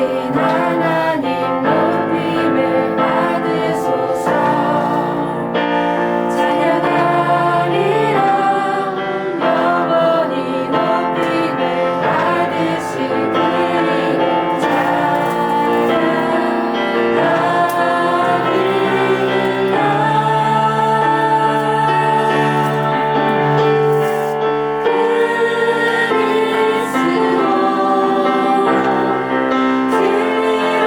하나님 높임을 받으소서. 찬양하리라. 영원히 높임을 받으시기를 찬양하리라. 그리스도 진리로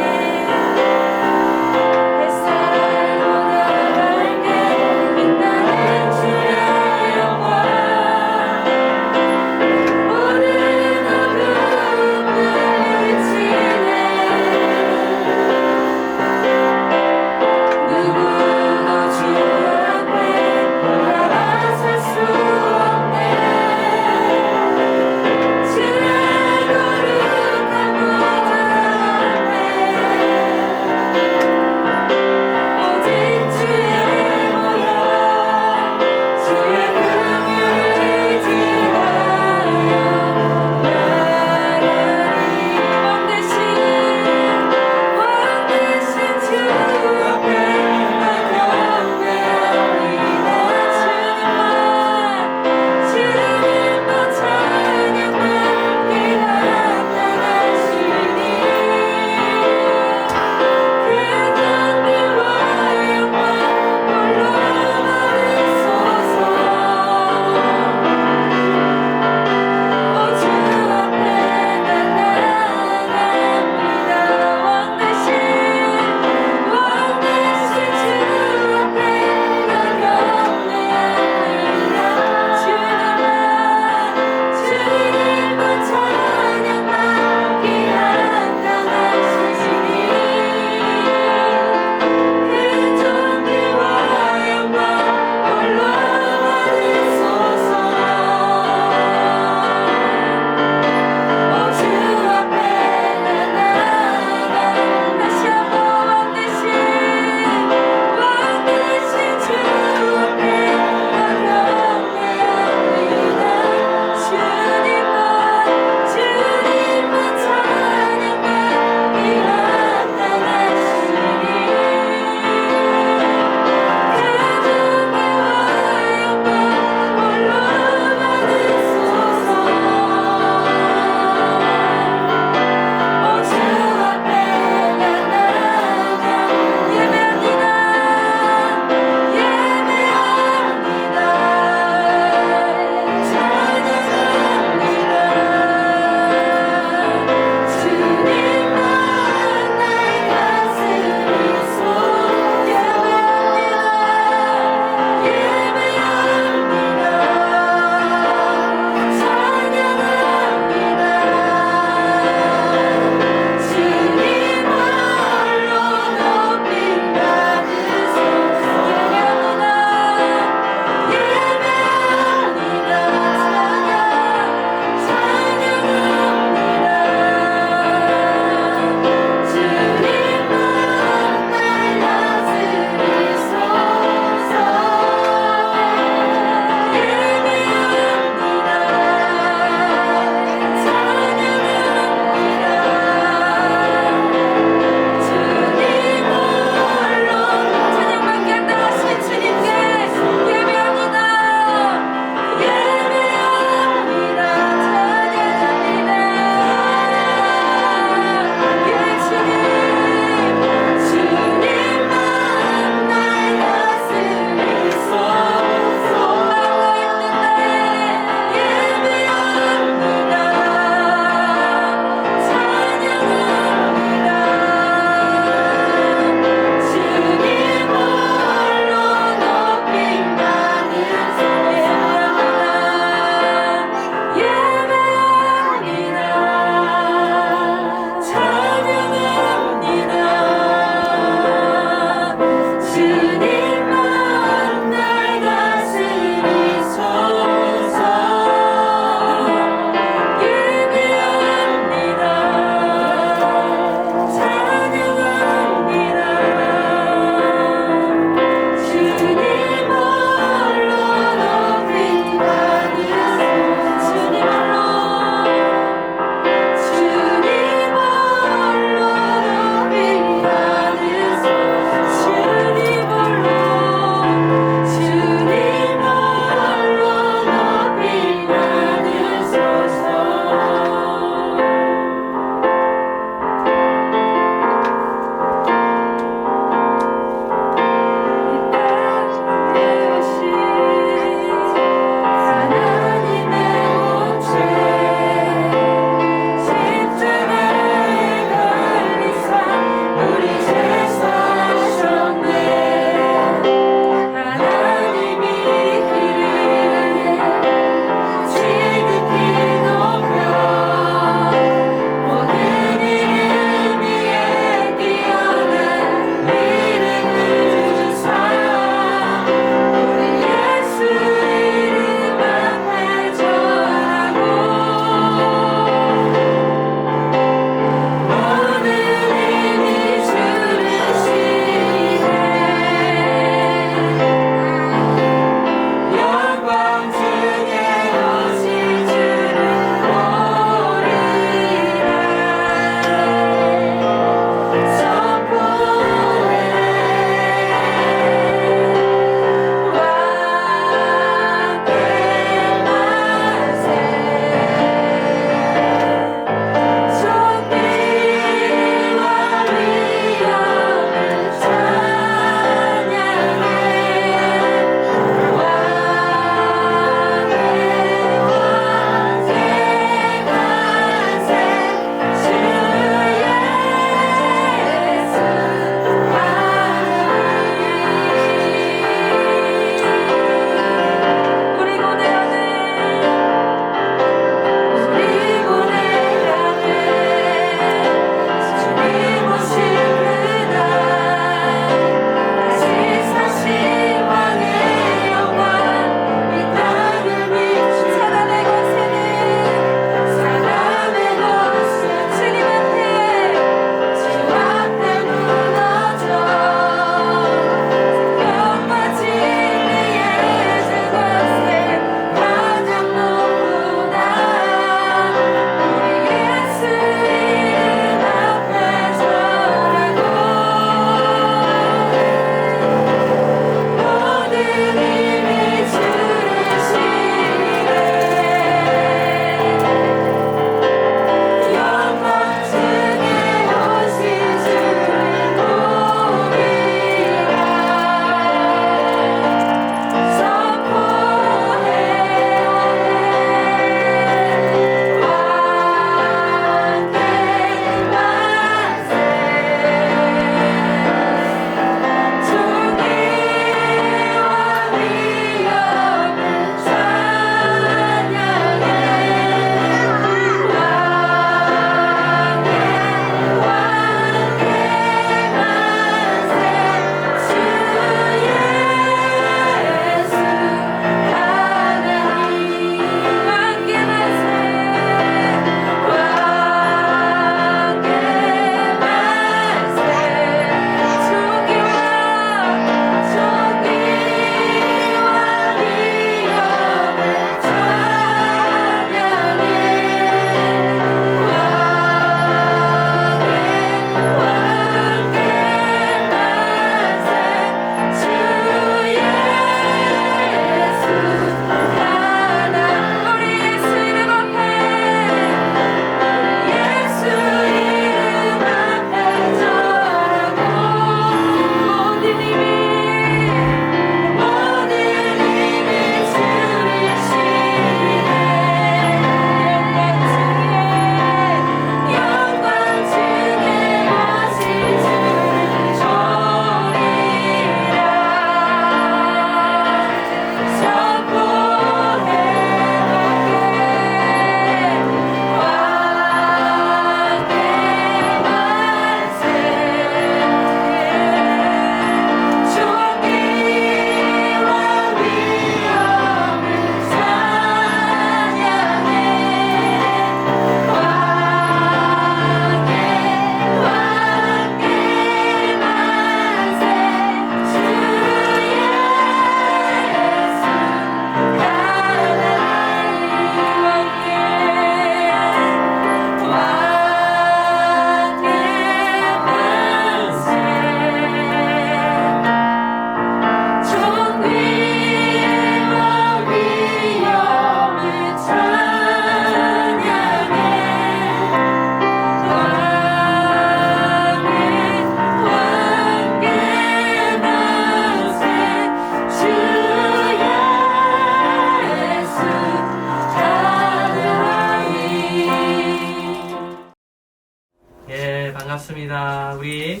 반갑습니다. 우리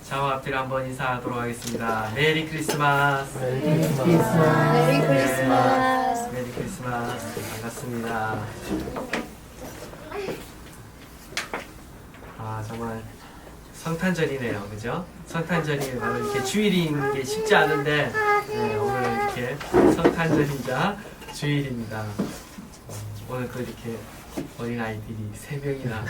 자와 앞뒤로 한번 인사하도록 하겠습니다. 메리 크리스마스. 메리 크리스마스. 메리 크리스마스. 메리 크리스마스. 반갑습니다. 정말 성탄절이네요. 그죠? 성탄절이 바로 이렇게 주일인 게 쉽지 않은데, 오늘 이렇게 성탄절이자 주일입니다. 오늘 또 이렇게 어린아이들이 3명이나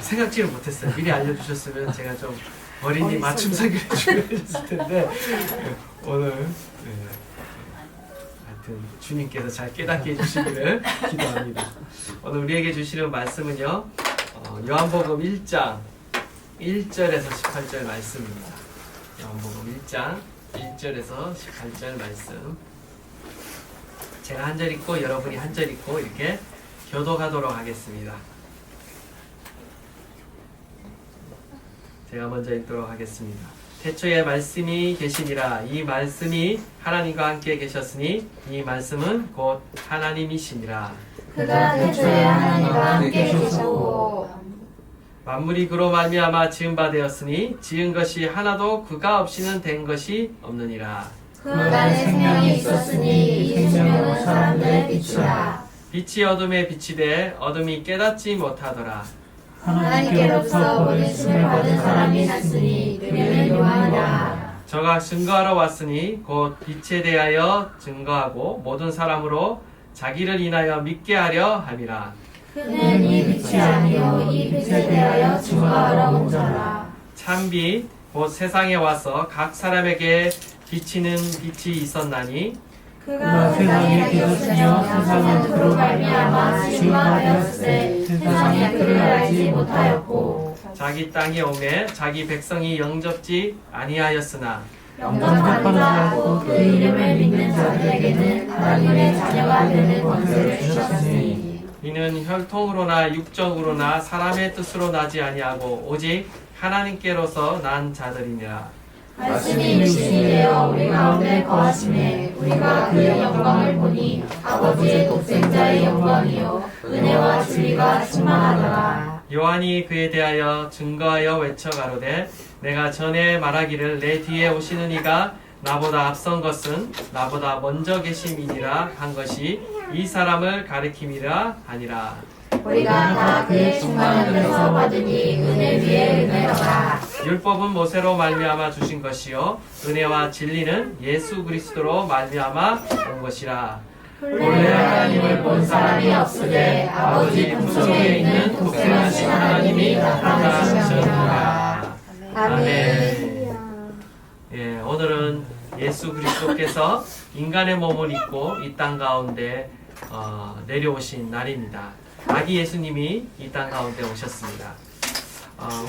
생각지를 못했어요. 미리 알려주셨으면 제가 좀 어린이 맞춤 설교를 준비했을 텐데, 오늘 하여튼 주님께서 잘 깨닫게 해주시기를 기도합니다. 오늘 우리에게 주시는 말씀은요, 요한복음 1장 1절에서 18절 말씀입니다. 요한복음 1장 1절에서 18절 말씀. 제가 한 절 읽고 여러분이 한 절 읽고 이렇게 교독하도록 하겠습니다. 제가 먼저 읽도록 하겠습니다. 태초에 말씀이 계시니라. 이 말씀이 하나님과 함께 계셨으니 이 말씀은 곧 하나님이시니라. 그가 태초에 하나님과 함께 계셨고 만물이 그로 말미암아 지은 바 되었으니 지은 것이 하나도 그가 없이는 된 것이 없느니라. 그 안에 생명이 있었으니 이 생명은 사람들의 빛이라. 빛이 어둠에 비치되 어둠이 깨닫지 못하더라. 하나님께로서 보내심을 받은 사람이 있으니 그는 요한이라. 저가 증거하러 왔으니 곧 빛에 대하여 증거하고 모든 사람으로 자기를 인하여 믿게 하려 함이라. 그는 이 빛이 아니요 이 빛에 대하여 증거하러 온 자라. 참빛 곧 세상에 와서 각 사람에게 비치는 빛이 있었나니 그가 세상에 비었으며 세상은 그로 말미암아 진화되었으되 세상이 그를 알지 못하였고 자기 땅에 오매 자기 백성이 영접지 아니하였으나 영접하는 자고 그 이름을 믿는 자들에게는 하나님의 자녀가 되는 권세를 주셨으니 이는 혈통으로나 육적으로나 사람의 뜻으로 나지 아니하고 오직 하나님께로서 난 자들이니라. 말씀이 육신이 되어 우리 가운데 거하심에 우리가 그의 영광을 보니 아버지의 독생자의 영광이요 은혜와 진리가 충만하더라. 요한이 그에 대하여 증거하여 외쳐 가로되 내가 전에 말하기를 내 뒤에 오시는 이가 나보다 앞선 것은 나보다 먼저 계심이니라 한 것이 이 사람을 가리킴이라 하니라. 우리가 다 그의 충만한 데서 받으니 은혜 위에 은혜로라. 율법은 모세로 말미암아 주신 것이요 은혜와 진리는 예수 그리스도로 말미암아 온 것이라. 본래 하나님을 본 사람이 없으되 아버지 품속에 있는 독생하신 하나님이 나타나셨느니라. 아멘. 예, 오늘은 예수 그리스도께서 인간의 몸을 입고 이 땅 가운데 내려오신 날입니다. 아기 예수님이 이 땅 가운데 오셨습니다.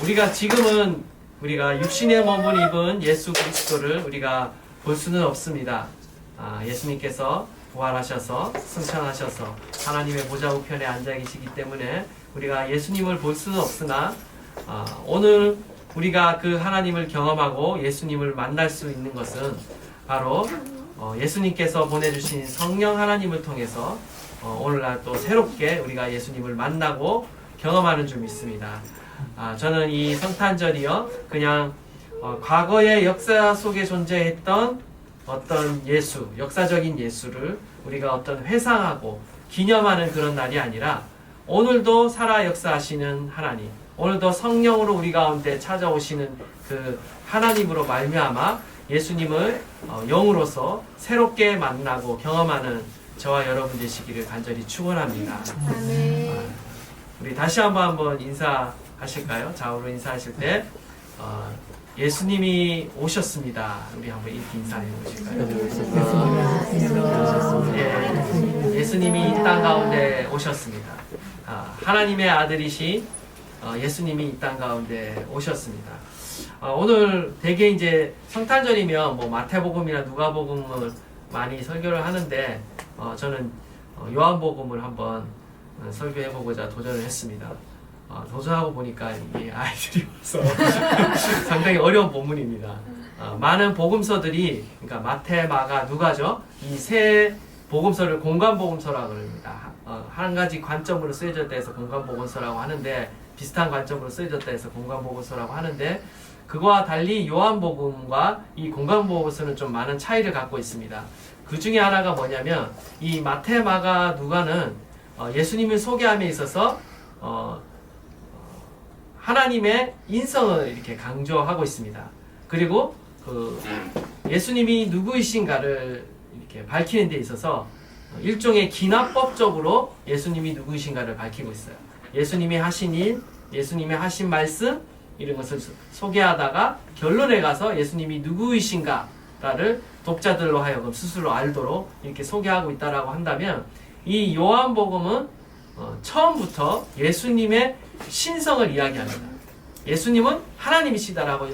우리가 지금은 우리가 육신의 몸을 입은 예수 그리스도를 우리가 볼 수는 없습니다. 예수님께서 부활하셔서 승천하셔서 하나님의 보좌 우편에 앉아 계시기 때문에 우리가 예수님을 볼 수는 없으나 오늘 우리가 그 하나님을 경험하고 예수님을 만날 수 있는 것은 바로 예수님께서 보내주신 성령 하나님을 통해서 오늘날 또 새롭게 우리가 예수님을 만나고 경험하는 줄 믿습니다. 저는 이 성탄절이요 그냥 과거의 역사 속에 존재했던 어떤 예수, 역사적인 예수를 우리가 어떤 회상하고 기념하는 그런 날이 아니라 오늘도 살아 역사하시는 하나님, 오늘도 성령으로 우리 가운데 찾아오시는 그 하나님으로 말미암아 예수님을 영으로서 새롭게 만나고 경험하는 저와 여러분 되시기를 간절히 축원합니다. 우리 다시 한번 인사하실까요? 좌우로 인사하실 때 예수님이 오셨습니다. 우리 한번 이렇게 인사해 보실까요? 예, 예수님이 이 땅 가운데 오셨습니다. 하나님의 아들이신 예수님이 이 땅 가운데 오셨습니다. 오늘 대개 이제 성탄절이면 뭐 마태복음이나 누가복음을 많이 설교를 하는데 저는 요한복음을 한번 설교해보고자 도전을 했습니다. 도전하고 보니까 이 아이들이 와서 상당히 어려운 본문입니다. 많은 복음서들이 그러니까 마태, 마가, 누가죠. 이 세 복음서를 공관복음서라고 합니다. 한 가지 관점으로 쓰여졌다 해서 공관복음서라고 하는데 비슷한 관점으로 쓰여졌다 해서 공관보고서라고 하는데, 그거와 달리 요한복음과 이 공관보고서는 좀 많은 차이를 갖고 있습니다. 그 중에 하나가 뭐냐면, 이 마태, 마가, 누가는 예수님을 소개함에 있어서 하나님의 인성을 이렇게 강조하고 있습니다. 그리고 그 예수님이 누구이신가를 이렇게 밝히는 데 있어서 일종의 기납법적으로 예수님이 누구이신가를 밝히고 있어요. 예수님이 하신 일, 예수님이 하신 말씀, 이런 것을 소개하다가 결론에 가서 예수님이 누구이신가를 독자들로 하여금 스스로 알도록 이렇게 소개하고 있다라고 한다면, 이 요한복음은 처음부터 예수님의 신성을 이야기합니다. 예수님은 하나님이시다라고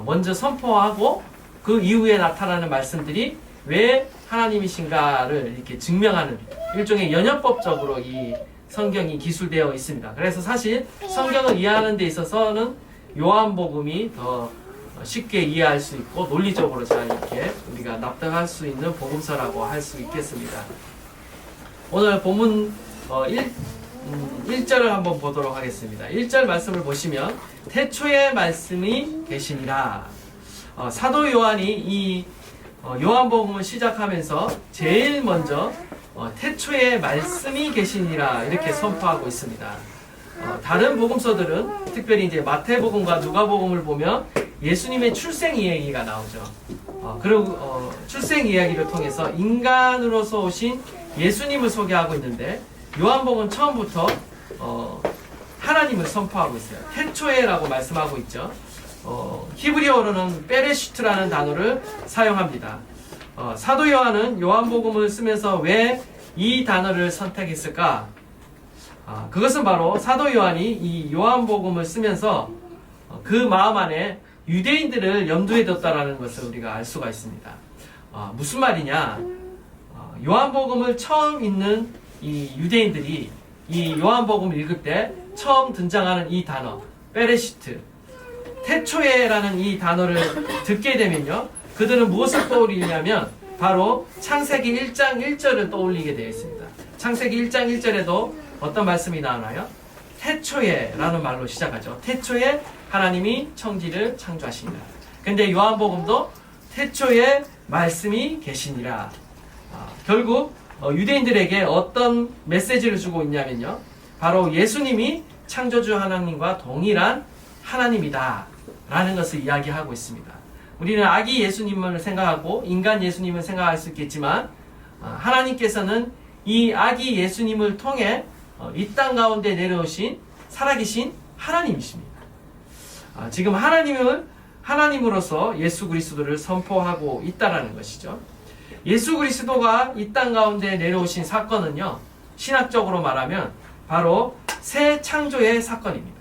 먼저 선포하고, 그 이후에 나타나는 말씀들이 왜 하나님이신가를 이렇게 증명하는 일종의 연역법적으로 이 성경이 기술되어 있습니다. 그래서 사실 성경을 이해하는 데 있어서는 요한복음이 더 쉽게 이해할 수 있고 논리적으로 잘 이렇게 우리가 납득할 수 있는 복음서라고 할 수 있겠습니다. 오늘 본문 1절을 한번 보도록 하겠습니다. 1절 말씀을 보시면 태초에 말씀이 계시니라. 사도 요한이 이 요한복음을 시작하면서 제일 먼저 태초에 말씀이 계시니라 이렇게 선포하고 있습니다. 다른 복음서들은 특별히 이제 마태복음과 누가복음을 보면 예수님의 출생 이야기가 나오죠. 그리고 출생 이야기를 통해서 인간으로서 오신 예수님을 소개하고 있는데, 요한복음은 처음부터 하나님을 선포하고 있어요. 태초에라고 말씀하고 있죠. 히브리어로는 베레시트라는 단어를 사용합니다. 사도 요한은 요한복음을 쓰면서 왜 이 단어를 선택했을까? 그것은 바로 사도 요한이 이 요한복음을 쓰면서 그 마음 안에 유대인들을 염두에 뒀다라는 것을 우리가 알 수가 있습니다. 무슨 말이냐? 요한복음을 처음 읽는 이 유대인들이 이 요한복음을 읽을 때 처음 등장하는 이 단어 베레시트, 태초에라는 이 단어를 듣게 되면요, 그들은 무엇을 떠올리냐면 바로 창세기 1장 1절을 떠올리게 되어 있습니다. 창세기 1장 1절에도 어떤 말씀이 나오나요? 태초에라는 말로 시작하죠. 태초에 하나님이 천지를 창조하시니라. 근데 요한복음도 태초에 말씀이 계시니라. 결국 유대인들에게 어떤 메시지를 주고 있냐면요, 바로 예수님이 창조주 하나님과 동일한 하나님이다 라는 것을 이야기하고 있습니다. 우리는 아기 예수님을 생각하고 인간 예수님을 생각할 수 있겠지만, 하나님께서는 이 아기 예수님을 통해 이 땅 가운데 내려오신 살아계신 하나님이십니다. 지금 하나님으로서 예수 그리스도를 선포하고 있다라는 것이죠. 예수 그리스도가 이 땅 가운데 내려오신 사건은요, 신학적으로 말하면 바로 새 창조의 사건입니다.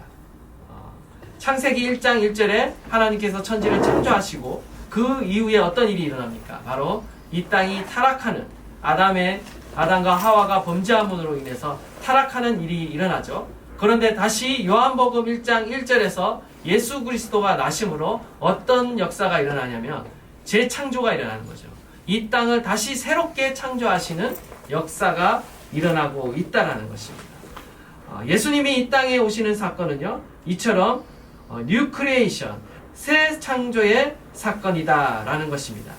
창세기 1장 1절에 하나님께서 천지를 창조하시고 그 이후에 어떤 일이 일어납니까? 바로 이 땅이 타락하는, 아담과 하와가 범죄함으로 인해서 타락하는 일이 일어나죠. 그런데 다시 요한복음 1장 1절에서 예수 그리스도가 나심으로 어떤 역사가 일어나냐면 재창조가 일어나는 거죠. 이 땅을 다시 새롭게 창조하시는 역사가 일어나고 있다는 것입니다. 예수님이 이 땅에 오시는 사건은요, 이처럼 뉴 크리에이션, 새 창조의 사건이다라는 것입니다.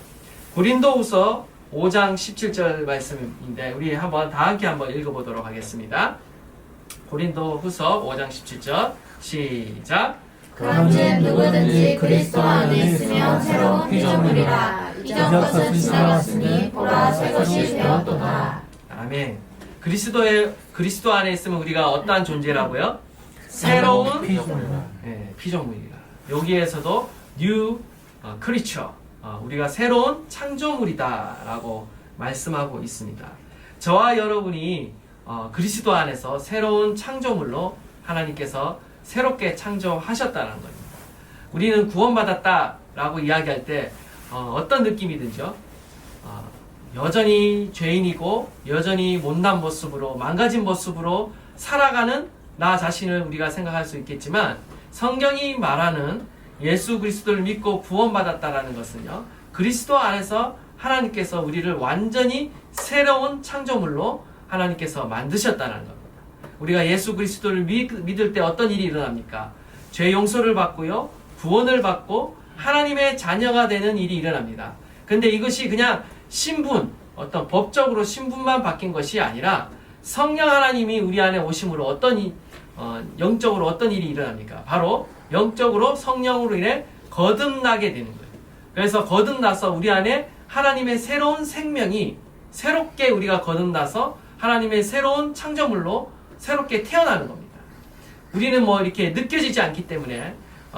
고린도후서 5장 17절 말씀인데 우리 다 함께 한번 읽어보도록 하겠습니다. 고린도후서 5장 17절 시작. 그런즉 누구든지 그리스도 안에 있으면 새로운 피조물이라. 이전 것은 지나갔으니 보라 새 것이 되었도다. 아멘. 그리스도 안에 있으면 우리가 어떠한 존재라고요? 새로운 피조물이라. 여기에서도 new creature, 우리가 새로운 창조물이다라고 말씀하고 있습니다. 저와 여러분이 그리스도 안에서 새로운 창조물로 하나님께서 새롭게 창조하셨다는 겁니다. 우리는 구원받았다라고 이야기할 때 어떤 느낌이 들죠? 여전히 죄인이고 여전히 못난 모습으로, 망가진 모습으로 살아가는 나 자신을 우리가 생각할 수 있겠지만, 성경이 말하는 예수 그리스도를 믿고 구원받았다라는 것은요, 그리스도 안에서 하나님께서 우리를 완전히 새로운 창조물로 하나님께서 만드셨다는 겁니다. 우리가 예수 그리스도를 믿을 때 어떤 일이 일어납니까? 죄 용서를 받고요, 구원을 받고 하나님의 자녀가 되는 일이 일어납니다. 근데 이것이 그냥 신분, 어떤 법적으로 신분만 바뀐 것이 아니라 성령 하나님이 우리 안에 오심으로 영적으로 어떤 일이 일어납니까? 바로 영적으로 성령으로 인해 거듭나게 되는 거예요. 그래서 거듭나서 우리 안에 하나님의 새로운 생명이 새롭게 우리가 거듭나서 하나님의 새로운 창조물로 새롭게 태어나는 겁니다. 우리는 이렇게 느껴지지 않기 때문에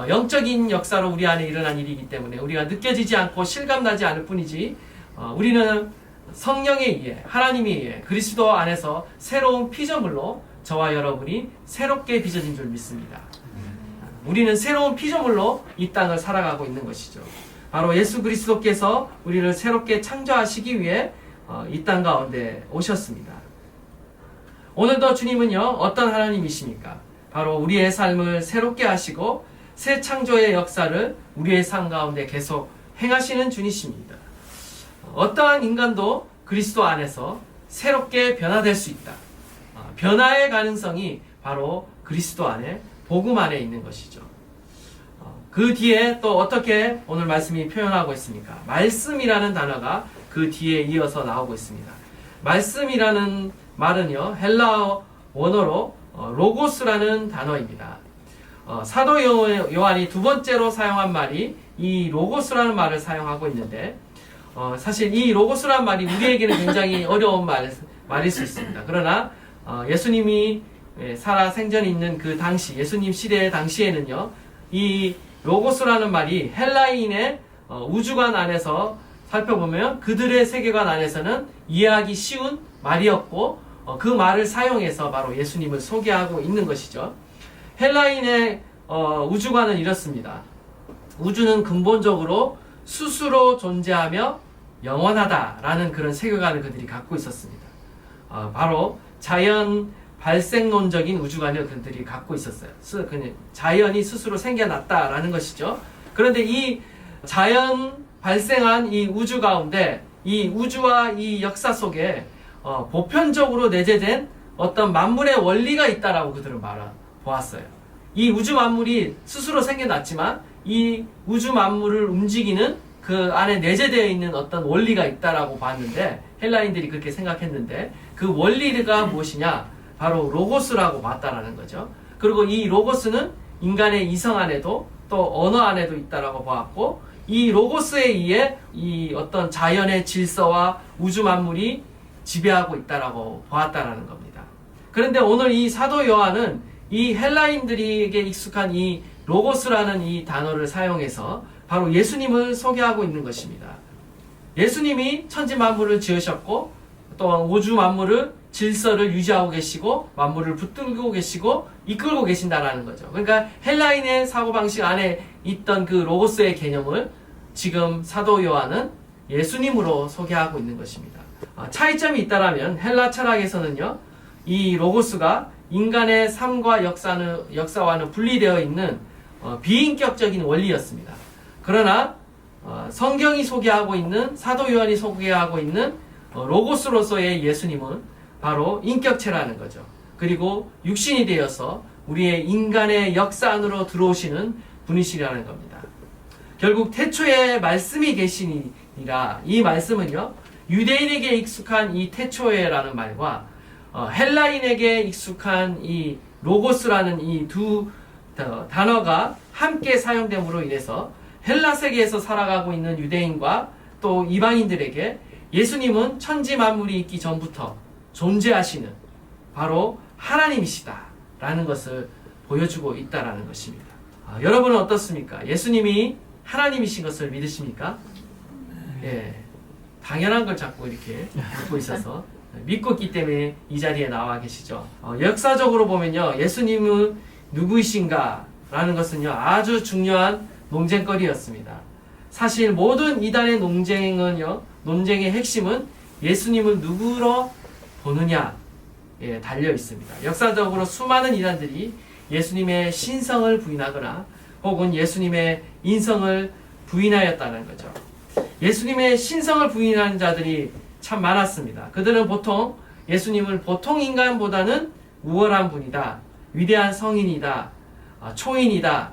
영적인 역사로 우리 안에 일어난 일이기 때문에 우리가 느껴지지 않고 실감나지 않을 뿐이지 우리는 성령에 의해 하나님에 의해 그리스도 안에서 새로운 피조물로 저와 여러분이 새롭게 빚어진 줄 믿습니다. 우리는 새로운 피조물로 이 땅을 살아가고 있는 것이죠. 바로 예수 그리스도께서 우리를 새롭게 창조하시기 위해 이 땅 가운데 오셨습니다. 오늘도 주님은요, 어떤 하나님이십니까? 바로 우리의 삶을 새롭게 하시고 새 창조의 역사를 우리의 삶 가운데 계속 행하시는 주님이십니다. 어떠한 인간도 그리스도 안에서 새롭게 변화될 수 있다. 변화의 가능성이 바로 그리스도 안에, 복음 안에 있는 것이죠. 그 뒤에 또 어떻게 오늘 말씀이 표현하고 있습니까? 말씀이라는 단어가 그 뒤에 이어서 나오고 있습니다. 말씀이라는 말은요, 헬라어 원어로 로고스라는 단어입니다. 사도 요한이 두 번째로 사용한 말이 이 로고스라는 말을 사용하고 있는데, 사실 이 로고스라는 말이 우리에게는 굉장히 어려운 말일 수 있습니다. 그러나 예수님이 살아 생전이 있는 그 당시, 예수님 시대 당시에는요, 이 로고스라는 말이 헬라인의 우주관 안에서 살펴보면 그들의 세계관 안에서는 이해하기 쉬운 말이었고, 그 말을 사용해서 바로 예수님을 소개하고 있는 것이죠. 헬라인의 우주관은 이렇습니다. 우주는 근본적으로 스스로 존재하며 영원하다라는 그런 세계관을 그들이 갖고 있었습니다. 바로 자연 발생론적인 우주관을 그들이 갖고 있었어요. 자연이 스스로 생겨났다라는 것이죠. 그런데 이 자연 발생한 이 우주 가운데 이 우주와 이 역사 속에 보편적으로 내재된 어떤 만물의 원리가 있다라고 그들은 보았어요. 이 우주 만물이 스스로 생겨났지만 이 우주 만물을 움직이는 그 안에 내재되어 있는 어떤 원리가 있다라고 봤는데, 헬라인들이 그렇게 생각했는데 그 원리가 무엇이냐? 바로 로고스라고 봤다라는 거죠. 그리고 이 로고스는 인간의 이성 안에도 또 언어 안에도 있다라고 보았고, 이 로고스에 의해 이 어떤 자연의 질서와 우주 만물이 지배하고 있다라고 보았다라는 겁니다. 그런데 오늘 이 사도 요한은 이 헬라인들에게 익숙한 이 로고스라는 이 단어를 사용해서 바로 예수님을 소개하고 있는 것입니다. 예수님이 천지 만물을 지으셨고 또 우주 만물을 질서를 유지하고 계시고 만물을 붙들고 계시고 이끌고 계신다라는 거죠. 그러니까 헬라인의 사고방식 안에 있던 그 로고스의 개념을 지금 사도 요한은 예수님으로 소개하고 있는 것입니다. 차이점이 있다라면 헬라 철학에서는요, 이 로고스가 인간의 삶과 역사와는 분리되어 있는 비인격적인 원리였습니다. 그러나 성경이 소개하고 있는, 사도 요한이 소개하고 있는 로고스로서의 예수님은 바로 인격체라는 거죠. 그리고 육신이 되어서 우리의 인간의 역사 안으로 들어오시는 분이시라는 겁니다. 결국 태초에 말씀이 계시니라, 이 말씀은요, 유대인에게 익숙한 이 태초에라는 말과 헬라인에게 익숙한 이 로고스라는 이 두 단어가 함께 사용됨으로 인해서 헬라 세계에서 살아가고 있는 유대인과 또 이방인들에게 예수님은 천지 만물이 있기 전부터 존재하시는 바로 하나님이시다라는 것을 보여주고 있다라는 것입니다. 여러분은 어떻습니까? 예수님이 하나님이신 것을 믿으십니까? 예, 당연한 걸 자꾸 이렇게 믿고 있어서 믿고 있기 때문에 이 자리에 나와 계시죠. 역사적으로 보면요, 예수님은 누구이신가? 라는 것은요, 아주 중요한 논쟁거리였습니다. 사실 모든 이단의 논쟁의 핵심은 예수님을 누구로 보느냐에 달려 있습니다. 역사적으로 수많은 이단들이 예수님의 신성을 부인하거나 혹은 예수님의 인성을 부인하였다는 거죠. 예수님의 신성을 부인하는 자들이 참 많았습니다. 그들은 보통 예수님을 보통 인간보다는 우월한 분이다, 위대한 성인이다, 초인이다,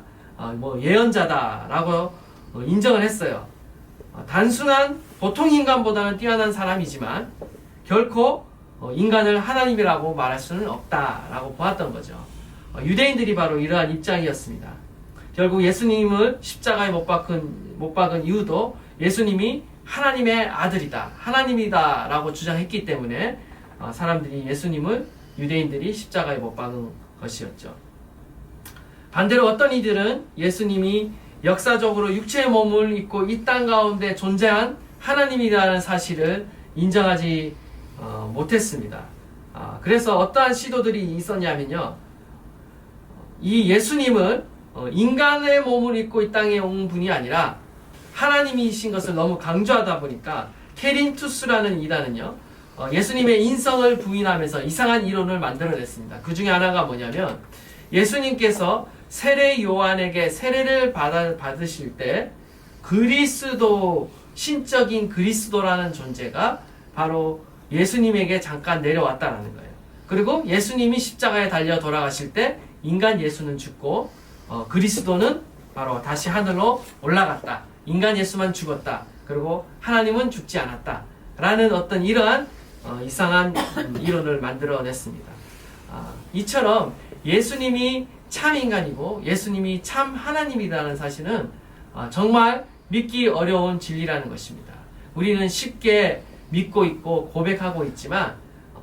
뭐 예언자다라고 인정을 했어요. 단순한 보통 인간보다는 뛰어난 사람이지만 결코 인간을 하나님이라고 말할 수는 없다라고 보았던 거죠. 유대인들이 바로 이러한 입장이었습니다. 결국 예수님을 십자가에 못 박은 이유도 예수님이 하나님의 아들이다, 하나님이다 라고 주장했기 때문에 사람들이 유대인들이 십자가에 못 박은 것이었죠. 반대로 어떤 이들은 예수님이 역사적으로 육체의 몸을 입고 이 땅 가운데 존재한 하나님이라는 사실을 인정하지 못했습니다. 그래서 어떠한 시도들이 있었냐면요, 이 예수님을 인간의 몸을 입고 이 땅에 온 분이 아니라 하나님이신 것을 너무 강조하다 보니까 케린투스라는 이단은요, 예수님의 인성을 부인하면서 이상한 이론을 만들어냈습니다. 그 중에 하나가 뭐냐면, 예수님께서 세례 요한에게 세례를 받으실 때 신적인 그리스도라는 존재가 바로 예수님에게 잠깐 내려왔다라는 거예요. 그리고 예수님이 십자가에 달려 돌아가실 때 인간 예수는 죽고 그리스도는 바로 다시 하늘로 올라갔다. 인간 예수만 죽었다. 그리고 하나님은 죽지 않았다. 라는 어떤 이러한 이상한 이론을 만들어냈습니다. 이처럼 예수님이 참 인간이고 예수님이 참 하나님이라는 사실은 정말 믿기 어려운 진리라는 것입니다. 우리는 쉽게 믿고 있고 고백하고 있지만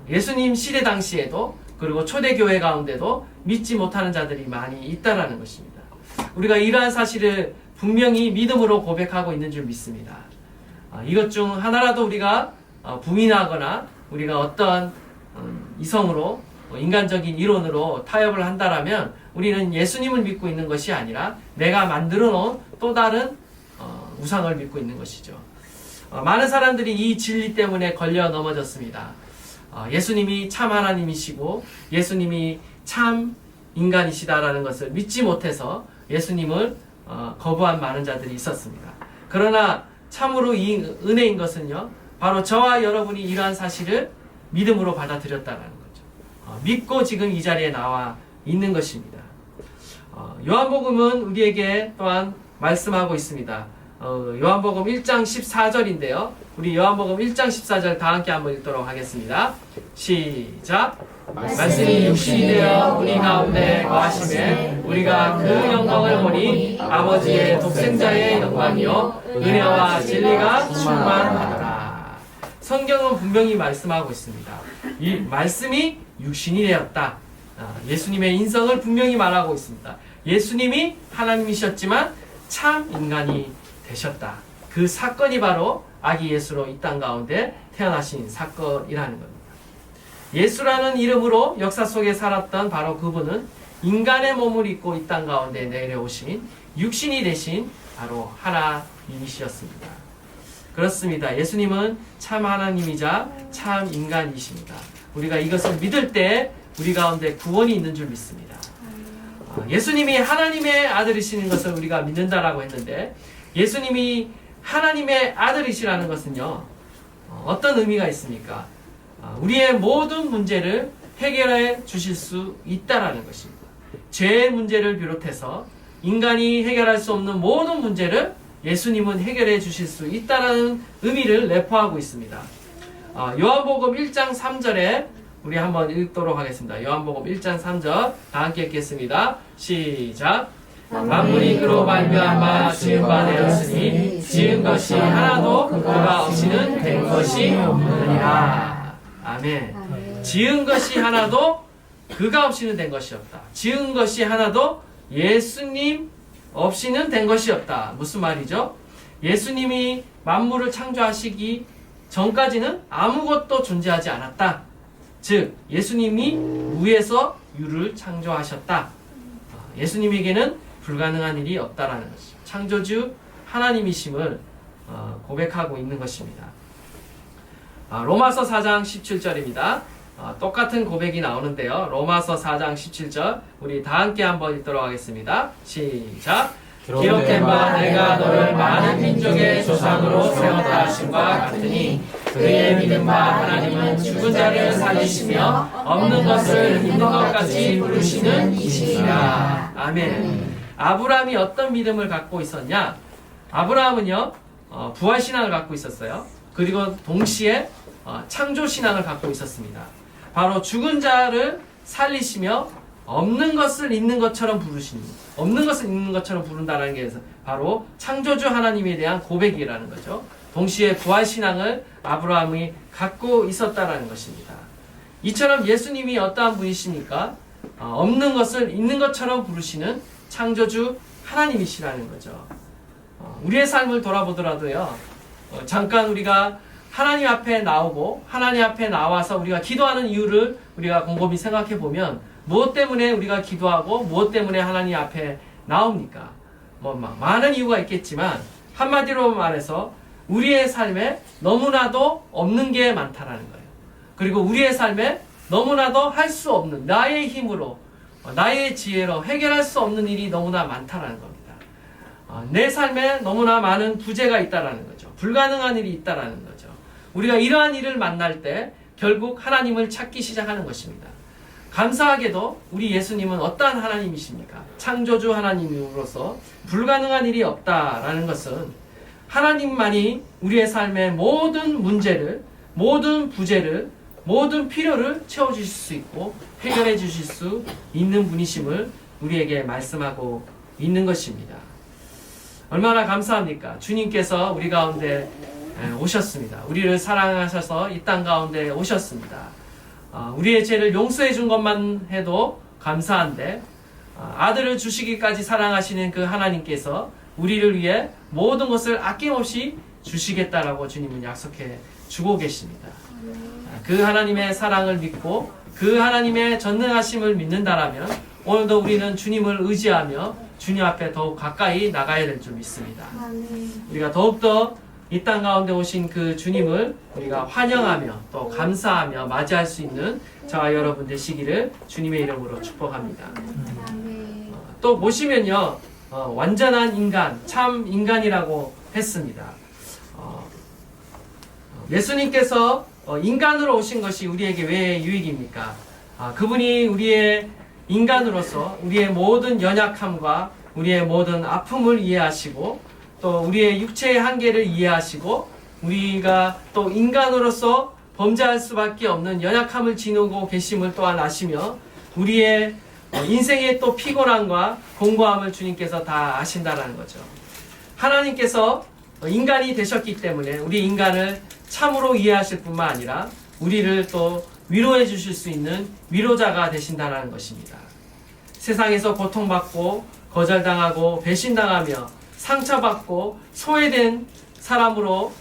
예수님 시대 당시에도 그리고 초대교회 가운데도 믿지 못하는 자들이 많이 있다라는 것입니다. 우리가 이러한 사실을 분명히 믿음으로 고백하고 있는 줄 믿습니다. 이것 중 하나라도 우리가 부인하거나 우리가 어떤 이성으로 인간적인 이론으로 타협을 한다라면 우리는 예수님을 믿고 있는 것이 아니라 내가 만들어 놓은 또 다른 우상을 믿고 있는 것이죠. 많은 사람들이 이 진리 때문에 걸려 넘어졌습니다. 예수님이 참 하나님이시고 예수님이 참 인간이시다라는 것을 믿지 못해서 예수님을 거부한 많은 자들이 있었습니다. 그러나 참으로 이 은혜인 것은요, 바로 저와 여러분이 이러한 사실을 믿음으로 받아들였다는 거죠. 믿고 지금 이 자리에 나와 있는 것입니다. 요한복음은 우리에게 또한 말씀하고 있습니다. 요한복음 1장 14절인데요. 우리 요한복음 1장 14절 다 함께 한번 읽도록 하겠습니다. 시작! 말씀이 육신이 되어 우리 가운데 거하심에 우리가 그 영광을 보니 아버지의 독생자의 영광이요 은혜와 진리가 충만하더라. 성경은 분명히 말씀하고 있습니다. 이 말씀이 육신이 되었다. 예수님의 인성을 분명히 말하고 있습니다. 예수님이 하나님이셨지만 참 인간이 되셨다. 그 사건이 바로 아기 예수로 이 땅 가운데 태어나신 사건이라는 겁니다. 예수라는 이름으로 역사 속에 살았던 바로 그분은 인간의 몸을 입고 이 땅 가운데 내려오신 육신이 되신 바로 하나님이셨습니다. 그렇습니다. 예수님은 참 하나님이자 참 인간이십니다. 우리가 이것을 믿을 때 우리 가운데 구원이 있는 줄 믿습니다. 예수님이 하나님의 아들이시는 것을 우리가 믿는다라고 했는데, 예수님이 하나님의 아들이시라는 것은요, 어떤 의미가 있습니까? 우리의 모든 문제를 해결해 주실 수 있다라는 것입니다. 죄의 문제를 비롯해서 인간이 해결할 수 없는 모든 문제를 예수님은 해결해 주실 수 있다라는 의미를 내포하고 있습니다. 요한복음 1장 3절에 우리 한번 읽도록 하겠습니다. 요한복음 1장 3절 다 함께 읽겠습니다. 시작! 만물이 그로 말미암아 지은 바 되었으니 지은 것이 하나도 그가 없이는 된 것이 없느니라. 아멘. 지은 것이 하나도 그가 없이는 된 것이 없다. 지은 것이 하나도 예수님 없이는 된 것이 없다. 무슨 말이죠? 예수님이 만물을 창조하시기 전까지는 아무것도 존재하지 않았다. 즉 예수님이 무에서 유를 창조하셨다. 예수님에게는 불가능한 일이 없다라는 것이죠. 창조주 하나님이심을 고백하고 있는 것입니다. 로마서 4장 17절입니다. 똑같은 고백이 나오는데요. 로마서 4장 17절 우리 다 함께 한번 읽도록 하겠습니다. 시작! 기록된 바 내가 너를 많은 민족의 조상으로 세웠다 하심과 같으니 그의 믿음과 하나님은 죽은 자를 살리시며 없는 것을 있는 것 같이 부르시는 이시니라. 아멘. 아브라함이 어떤 믿음을 갖고 있었냐? 아브라함은요, 부활신앙을 갖고 있었어요. 그리고 동시에 창조신앙을 갖고 있었습니다. 바로 죽은 자를 살리시며 없는 것을 있는 것처럼 부르시는, 없는 것을 있는 것처럼 부른다는 게 바로 창조주 하나님에 대한 고백이라는 거죠. 동시에 부활신앙을 아브라함이 갖고 있었다라는 것입니다. 이처럼 예수님이 어떠한 분이십니까? 없는 것을 있는 것처럼 부르시는 창조주 하나님이시라는 거죠. 우리의 삶을 돌아보더라도요, 잠깐 우리가 하나님 앞에 나오고 하나님 앞에 나와서 우리가 기도하는 이유를 우리가 곰곰이 생각해 보면 무엇 때문에 우리가 기도하고 무엇 때문에 하나님 앞에 나옵니까? 많은 이유가 있겠지만 한마디로 말해서 우리의 삶에 너무나도 없는 게 많다라는 거예요. 그리고 우리의 삶에 너무나도 할 수 없는, 나의 힘으로, 나의 지혜로 해결할 수 없는 일이 너무나 많다라는 겁니다. 내 삶에 너무나 많은 부재가 있다라는 거죠. 불가능한 일이 있다라는 거죠. 우리가 이러한 일을 만날 때 결국 하나님을 찾기 시작하는 것입니다. 감사하게도 우리 예수님은 어떠한 하나님이십니까? 창조주 하나님으로서 불가능한 일이 없다라는 것은 하나님만이 우리의 삶의 모든 문제를, 모든 부재를, 모든 필요를 채워주실 수 있고 해결해 주실 수 있는 분이심을 우리에게 말씀하고 있는 것입니다. 얼마나 감사합니까? 주님께서 우리 가운데 오셨습니다. 우리를 사랑하셔서 이 땅 가운데 오셨습니다. 우리의 죄를 용서해 준 것만 해도 감사한데 아들을 주시기까지 사랑하시는 그 하나님께서 우리를 위해 모든 것을 아낌없이 주시겠다라고 주님은 약속해 주고 계십니다. 그 하나님의 사랑을 믿고 그 하나님의 전능하심을 믿는다라면 오늘도 우리는 주님을 의지하며 주님 앞에 더욱 가까이 나가야 될 줄 믿습니다. 우리가 더욱더 이 땅 가운데 오신 그 주님을 우리가 환영하며 또 감사하며 맞이할 수 있는 저와 여러분 되시기를 주님의 이름으로 축복합니다. 또 보시면요, 완전한 인간, 참 인간이라고 했습니다. 예수님께서 인간으로 오신 것이 우리에게 왜 유익입니까? 그분이 우리의 인간으로서 우리의 모든 연약함과 우리의 모든 아픔을 이해하시고 또 우리의 육체의 한계를 이해하시고 우리가 또 인간으로서 범죄할 수밖에 없는 연약함을 지니고 계심을 또한 아시며 우리의 인생의 또 피곤함과 공고함을 주님께서 다 아신다라는 거죠. 하나님께서 인간이 되셨기 때문에 우리 인간을 참으로 이해하실 뿐만 아니라 우리를 또 위로해 주실 수 있는 위로자가 되신다는 것입니다. 세상에서 고통받고 거절당하고 배신당하며 상처받고 소외된 사람으로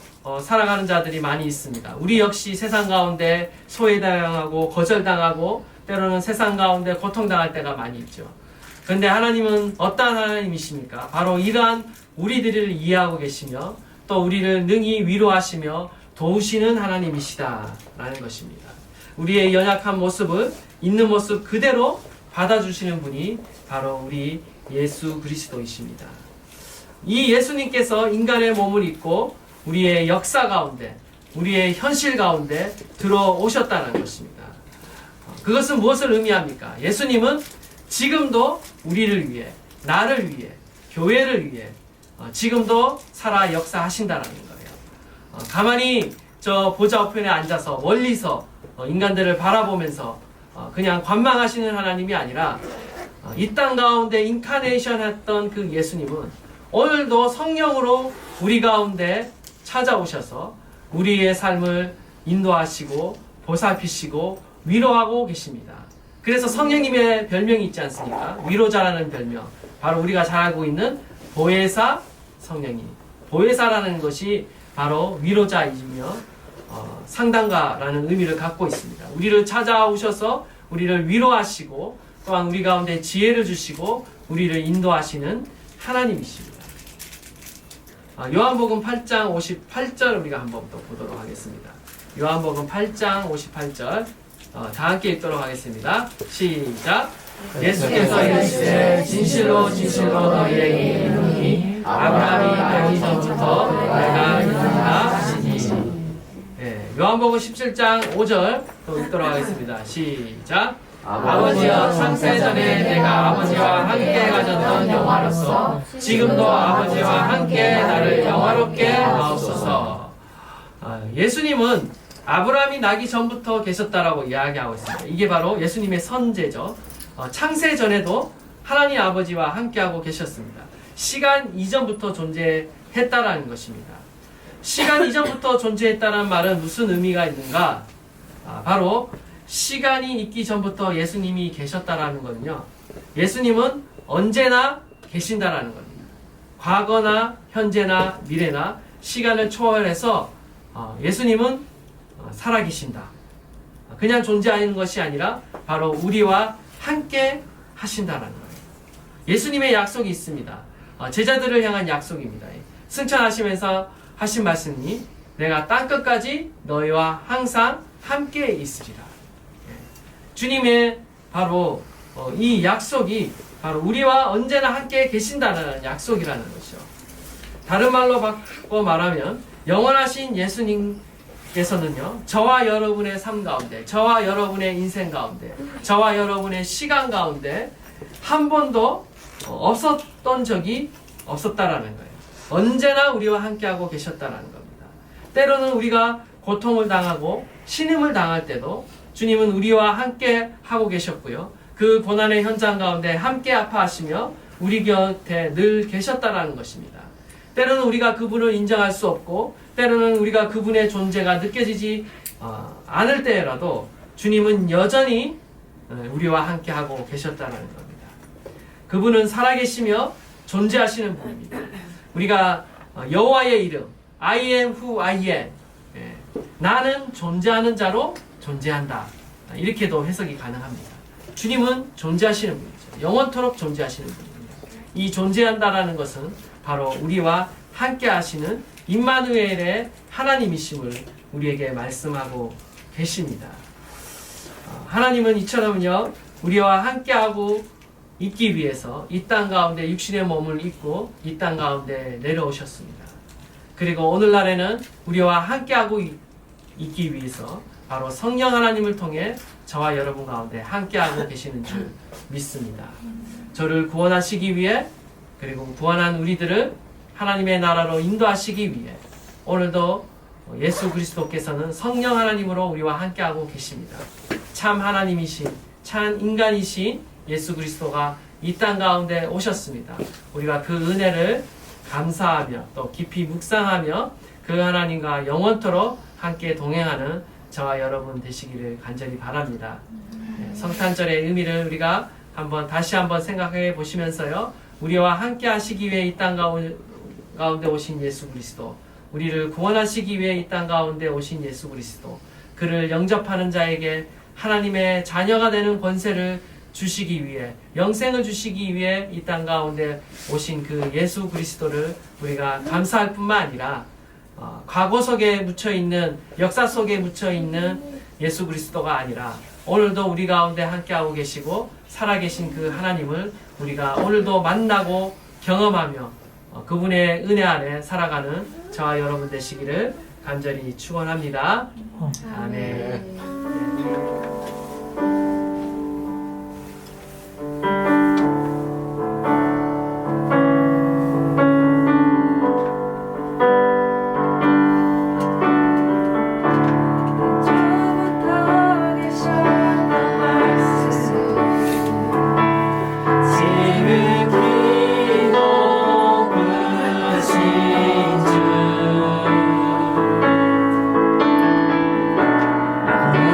살아가는 자들이 많이 있습니다. 우리 역시 세상 가운데 소외당하고 거절당하고 때로는 세상 가운데 고통당할 때가 많이 있죠. 그런데 하나님은 어떠한 하나님이십니까? 바로 이러한 우리들을 이해하고 계시며 또 우리를 능히 위로하시며 도우시는 하나님이시다라는 것입니다. 우리의 연약한 모습을 있는 모습 그대로 받아주시는 분이 바로 우리 예수 그리스도이십니다. 이 예수님께서 인간의 몸을 입고 우리의 역사 가운데, 우리의 현실 가운데 들어오셨다는 것입니다. 그것은 무엇을 의미합니까? 예수님은 지금도 우리를 위해, 나를 위해, 교회를 위해 지금도 살아 역사하신다는 거예요. 가만히 저 보좌 우편에 앉아서 멀리서 인간들을 바라보면서 그냥 관망하시는 하나님이 아니라 이 땅 가운데 인카네이션 했던 그 예수님은 오늘도 성령으로 우리 가운데 찾아오셔서 우리의 삶을 인도하시고 보살피시고 위로하고 계십니다. 그래서 성령님의 별명이 있지 않습니까? 위로자라는 별명. 바로 우리가 잘 알고 있는 보혜사 성령님. 보혜사라는 것이 바로 위로자이며 상담가라는 의미를 갖고 있습니다. 우리를 찾아오셔서 우리를 위로하시고 또한 우리 가운데 지혜를 주시고 우리를 인도하시는 하나님이십니다. 요한복음 8장 58절 우리가 한번 또 보도록 하겠습니다. 요한복음 8장 58절 다 함께 읽도록 하겠습니다. 시작. 예수께서 이르시되 진실로 진실로 너희에게 이르노니 아브라함이 되기 전부터 내가 있느니라 하시니. 요한복음 17장 5절 또 읽도록 하겠습니다. 시작. 아버지여 창세전에 내가 아버지와 함께 가졌던 영화로서 지금도 아버지와 함께 나를 영화롭게 하옵소서. 예수님은 아브라함이 나기 전부터 계셨다라고 이야기하고 있습니다. 이게 바로 예수님의 선제죠. 창세 전에도 하나님 아버지와 함께하고 계셨습니다. 시간 이전부터 존재했다라는 것입니다. 시간 이전부터 존재했다는 말은 무슨 의미가 있는가? 바로 시간이 있기 전부터 예수님이 계셨다라는 거는요. 예수님은 언제나 계신다라는 겁니다. 과거나 현재나 미래나 시간을 초월해서 예수님은 살아계신다. 그냥 존재하는 것이 아니라 바로 우리와 함께 하신다라는 거예요. 예수님의 약속이 있습니다. 제자들을 향한 약속입니다. 승천하시면서 하신 말씀이 내가 땅끝까지 너희와 항상 함께 있으리라. 주님의 바로 이 약속이 바로 우리와 언제나 함께 계신다는 약속이라는 것이죠. 다른 말로 바꿔 말하면 영원하신 예수님께서는요, 저와 여러분의 삶 가운데, 저와 여러분의 인생 가운데, 저와 여러분의 시간 가운데 한 번도 없었던 적이 없었다라는 거예요. 언제나 우리와 함께하고 계셨다라는 겁니다. 때로는 우리가 고통을 당하고 신음을 당할 때도 주님은 우리와 함께 하고 계셨고요. 그 고난의 현장 가운데 함께 아파하시며 우리 곁에 늘 계셨다라는 것입니다. 때로는 우리가 그분을 인정할 수 없고 때로는 우리가 그분의 존재가 느껴지지 않을 때라도 주님은 여전히 우리와 함께 하고 계셨다는 겁니다. 그분은 살아계시며 존재하시는 분입니다. 우리가 여호와의 이름 I am who I am, 나는 존재하는 자로 존재한다, 이렇게도 해석이 가능합니다. 주님은 존재하시는 분이죠. 영원토록 존재하시는 분입니다. 이 존재한다라는 것은 바로 우리와 함께 하시는 임마누엘의 하나님이심을 우리에게 말씀하고 계십니다. 하나님은 이처럼요, 우리와 함께하고 있기 위해서 이 땅 가운데 육신의 몸을 입고 이 땅 가운데 내려오셨습니다. 그리고 오늘날에는 우리와 함께하고 있기 위해서 바로 성령 하나님을 통해 저와 여러분 가운데 함께하고 계시는 줄 믿습니다. 저를 구원하시기 위해, 그리고 구원한 우리들을 하나님의 나라로 인도하시기 위해 오늘도 예수 그리스도께서는 성령 하나님으로 우리와 함께하고 계십니다. 참 하나님이신, 참 인간이신 예수 그리스도가 이 땅 가운데 오셨습니다. 우리가 그 은혜를 감사하며 또 깊이 묵상하며 그 하나님과 영원토록 함께 동행하는 저와 여러분 되시기를 간절히 바랍니다. 성탄절의 의미를 우리가 다시 한번 생각해 보시면서요, 우리와 함께 하시기 위해 이 땅 가운데 오신 예수 그리스도, 우리를 구원하시기 위해 이 땅 가운데 오신 예수 그리스도, 그를 영접하는 자에게 하나님의 자녀가 되는 권세를 주시기 위해, 영생을 주시기 위해 이 땅 가운데 오신 그 예수 그리스도를 우리가 감사할 뿐만 아니라 과거 속에 묻혀있는, 역사 속에 묻혀있는 예수 그리스도가 아니라 오늘도 우리 가운데 함께하고 계시고 살아계신 그 하나님을 우리가 오늘도 만나고 경험하며 그분의 은혜 안에 살아가는 저와 여러분 되시기를 간절히 축원합니다. 아멘. 주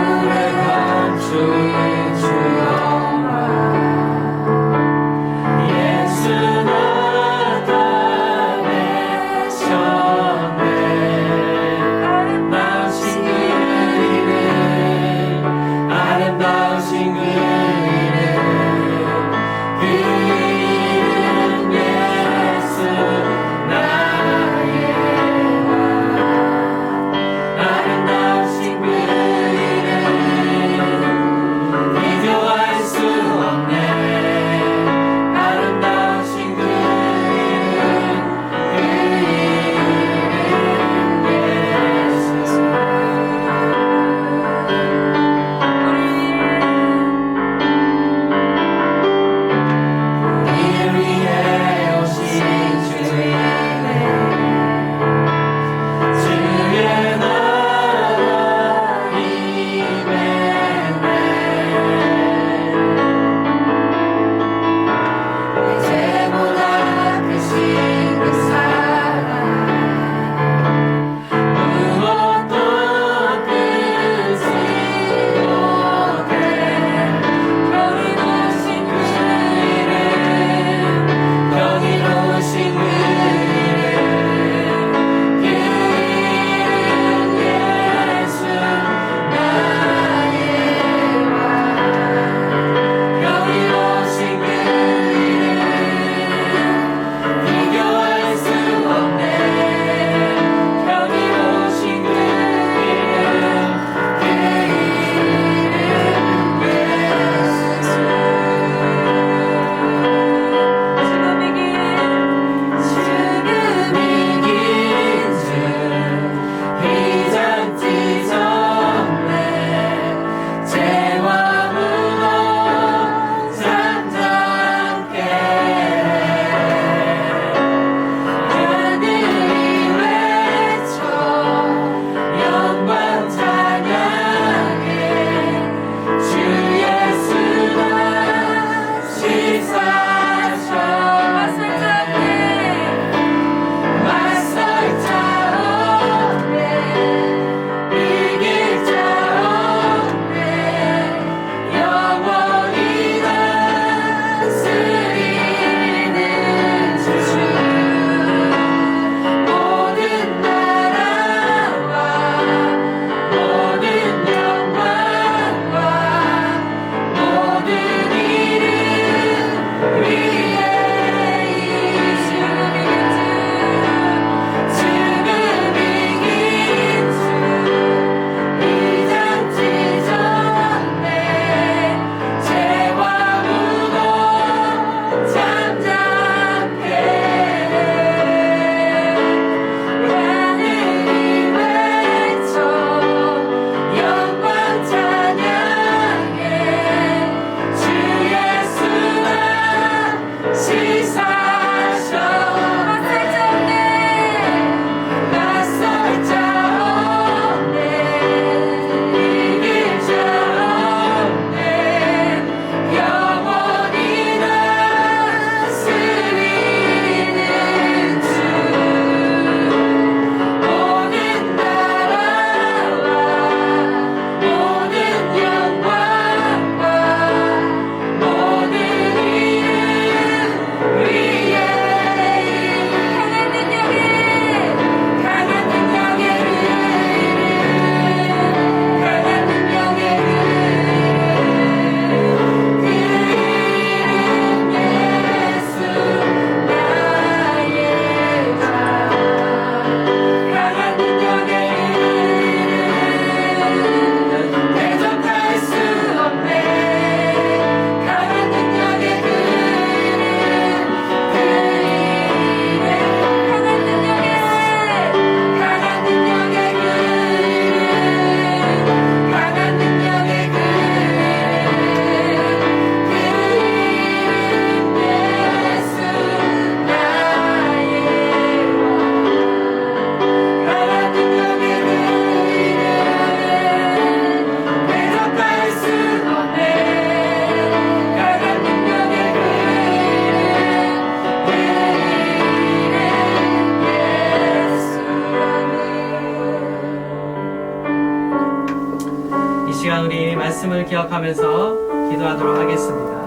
말씀을 기억하면서 기도하도록 하겠습니다.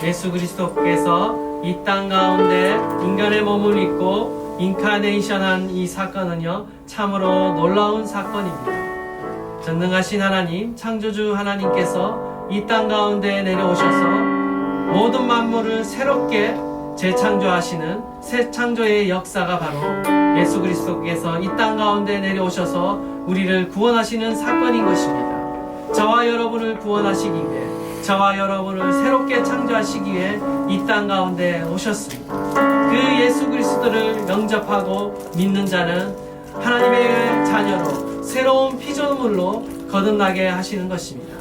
예수 그리스도께서 이 땅 가운데 인간의 몸을 입고 인카네이션한 이 사건은요, 참으로 놀라운 사건입니다. 전능하신 하나님, 창조주 하나님께서 이 땅 가운데 내려오셔서 모든 만물을 새롭게 재창조하시는 새 창조의 역사가 바로 예수 그리스도께서 이 땅 가운데 내려오셔서 우리를 구원하시는 사건인 것입니다. 저와 여러분을 구원하시기 위해, 저와 여러분을 새롭게 창조하시기 위해 이 땅 가운데 오셨습니다. 그 예수 그리스도를 영접하고 믿는 자는 하나님의 자녀로 새로운 피조물로 거듭나게 하시는 것입니다.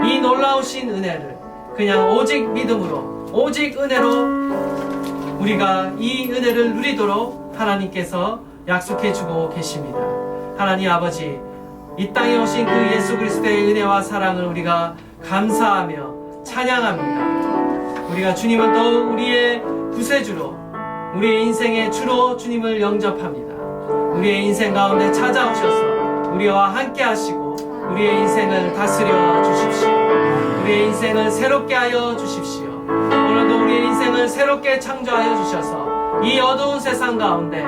이 놀라우신 은혜를 그냥 오직 믿음으로, 오직 은혜로 우리가 이 은혜를 누리도록 하나님께서 약속해 주고 계십니다. 하나님 아버지, 이 땅에 오신 그 예수 그리스도의 은혜와 사랑을 우리가 감사하며 찬양합니다. 우리가 주님은 더욱 우리의 구세주로, 우리의 인생의 주로 주님을 영접합니다. 우리의 인생 가운데 찾아오셔서 우리와 함께 하시고 우리의 인생을 다스려 주십시오. 우리의 인생을 새롭게 하여 주십시오. 오늘도 우리의 인생을 새롭게 창조하여 주셔서 이 어두운 세상 가운데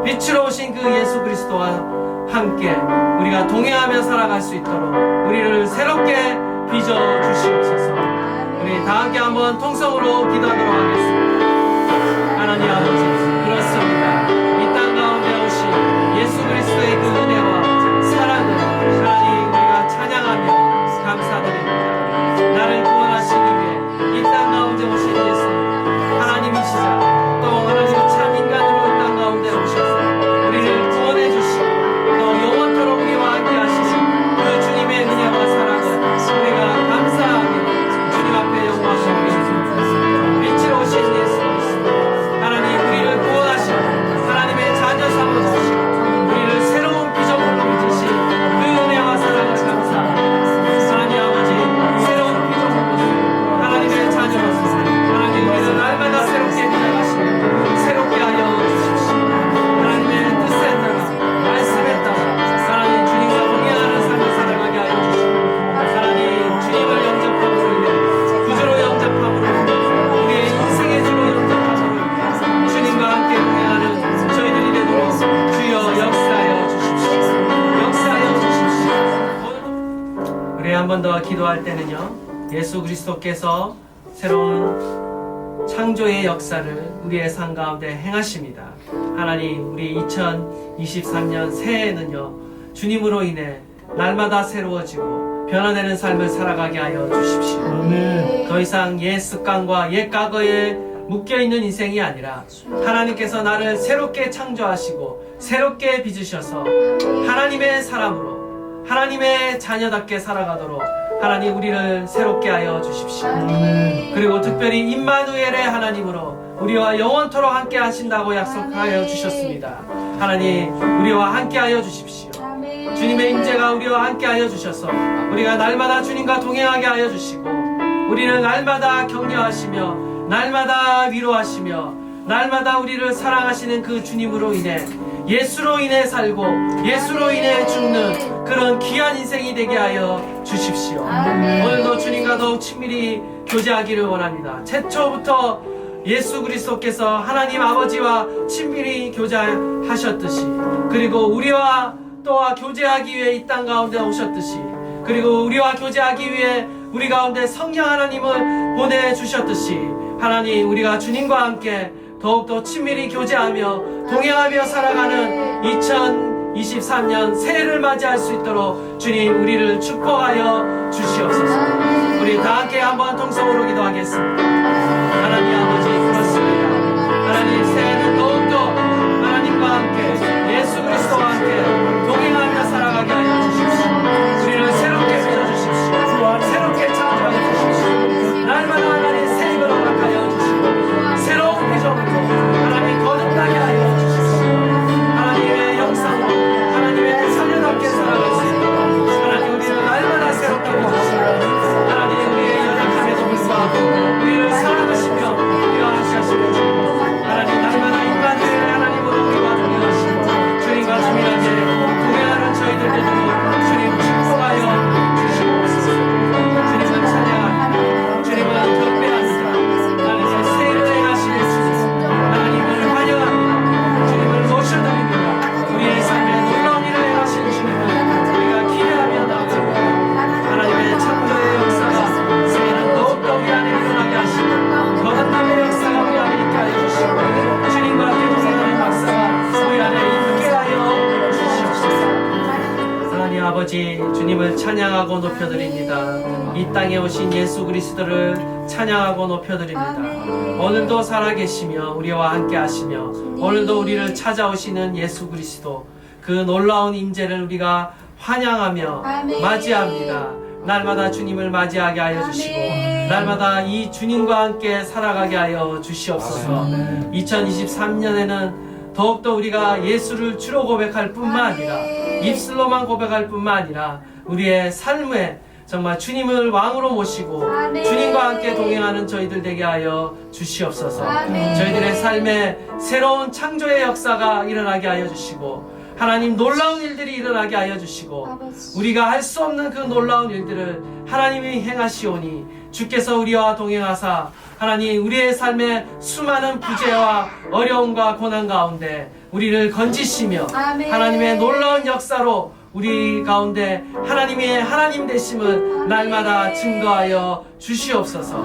빛으로 오신 그 예수 그리스도와 함께 우리가 동행하며 살아갈 수 있도록 우리를 새롭게 빚어 주시옵소서. 우리 다 함께 한번 통성으로 기도하도록 하겠습니다. 하나님 아버지, 그렇습니다. 이 땅 가운데 오신 예수 그리스도의 그 은혜와 사랑을 하나님 우리가 찬양하며 감사드립니다. 나를 구원하시기 위해 이 땅 가운데 오신 예수 하나님이시자 또 하나님은 참 인간으로 이 땅 가운데 오셔서 우리를 구원해 주시고 또 영원토록 우리와 함께 하시는 그 주님의 은혜와 사랑을 우리가 감사하며 주님 앞에 영광을 드립니다. 빛으로 오신 예수 그리스도 하나님, 우리를 구원하시고 하나님의 자녀 삼아주시고 우리를 새로운 피조물로 빚으신 그 은혜와 사랑을 감사합니다. 하나님 아버지, 새로운 피조물로 하나님의 자녀로서 하나님 우리를 날마다 새롭게 빚어가시고 새롭게 하여 주십시오. 하나님의 뜻에 따라 말씀에 따라 하나님 주님과 동행하는 삶을 살아가게 하여 주시고 하나님 주님을 영접함으로 인해 구주로 영접함으로 인해 우리의 인생의 주로 영접함으로 인해 주님과 함께 동행하는 저희들이 되도록 주여 역사하여 주십시오. 역사하여 주십시오. 우리 한 번 더 기도할 때는요, 예수 그리스도께서 새로운 창조의 역사를 우리의 삶 가운데 행하십니다. 하나님, 우리 2023년 새해에는요, 주님으로 인해 날마다 새로워지고 변화되는 삶을 살아가게 하여 주십시오. 아멘. 더 이상 옛 습관과 옛 과거에 묶여있는 인생이 아니라 하나님께서 나를 새롭게 창조하시고 새롭게 빚으셔서 하나님의 사람으로 하나님의 자녀답게 살아가도록 하나님 우리를 새롭게 하여 주십시오. 그리고 특별히 임마누엘의 하나님으로 우리와 영원토록 함께 하신다고 약속하여 주셨습니다. 하나님 우리와 함께 하여 주십시오. 주님의 임재가 우리와 함께 하여 주셔서 우리가 날마다 주님과 동행하게 하여 주시고 우리를 날마다 격려하시며 날마다 위로하시며 날마다 우리를 사랑하시는 그 주님으로 인해 예수로 인해 살고 예수로 인해 죽는 그런 귀한 인생이 되게 하여 주십시오. 오늘도 주님과 더욱 친밀히 교제하기를 원합니다. 최초부터 예수 그리스도께서 하나님 아버지와 친밀히 교제하셨듯이 그리고 우리와 또한 교제하기 위해 이 땅 가운데 오셨듯이 그리고 우리와 교제하기 위해 우리 가운데 성령 하나님을 보내주셨듯이 하나님 우리가 주님과 함께 더욱더 친밀히 교제하며 동행하며 살아가는 2023년 새해를 맞이할 수 있도록 주님 우리를 축복하여 주시옵소서. 우리 다 함께 한번 통성으로 기도하겠습니다. 하나님 아버지 그렇습니다. 하나님 새해는 더욱더 하나님과 함께 예수 그리스도와 함께 동행하며 살아가게 하여 주십시오. 우리를 새롭게 빚어주십시오. 새롭게 창조하여 주십시오. 날마다 하나님 새 힘을 허락하여 주시고 새로운 비전으로 하나님 거듭나게 하여 주십시오. 하나님의 영상으로 하나님의 자녀답게 살아갈 수 있도록 하나님 우리를 날마다 새롭게 빚으시고 하나님 우리의 연약함에도 불구하고 우리를 사랑하시며 아버지 주님을 찬양하고 높여드립니다. 이 땅에 오신 예수 그리스도를 찬양하고 높여드립니다. 오늘도 살아계시며 우리와 함께 하시며 오늘도 우리를 찾아오시는 예수 그리스도 그 놀라운 임재를 우리가 환영하며 맞이합니다. 날마다 주님을 맞이하게 하여 주시고 날마다 이 주님과 함께 살아가게 하여 주시옵소서. 2023년에는 더욱더 우리가 예수를 주로 고백할 뿐만 아니라 입술로만 고백할 뿐만 아니라 우리의 삶에 정말 주님을 왕으로 모시고 주님과 함께 동행하는 저희들 되게 하여 주시옵소서. 저희들의 삶에 새로운 창조의 역사가 일어나게 하여 주시고 하나님 놀라운 일들이 일어나게 하여 주시고 우리가 할 수 없는 그 놀라운 일들을 하나님이 행하시오니 주께서 우리와 동행하사 하나님 우리의 삶에 수많은 부재와 어려움과 고난 가운데 우리를 건지시며 하나님의 놀라운 역사로 우리 가운데 하나님의 하나님 되심을 날마다 증거하여 주시옵소서.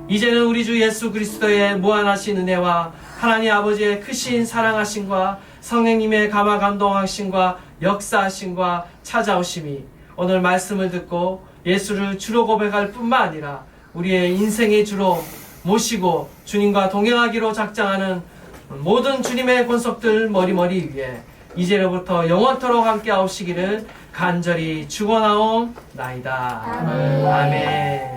이제는 우리 주 예수 그리스도의 무한하신 은혜와 하나님 아버지의 크신 사랑하심과 성령님의 감화 감동하심과 역사하심과 찾아오심이 오늘 말씀을 듣고 예수를 주로 고백할 뿐만 아니라 우리의 인생의 주로 모시고 주님과 동행하기로 작정하는 모든 주님의 권속들 머리머리 위에 이제로부터 영원토록 함께 하시기를 간절히 축원하옵나이다. 아멘.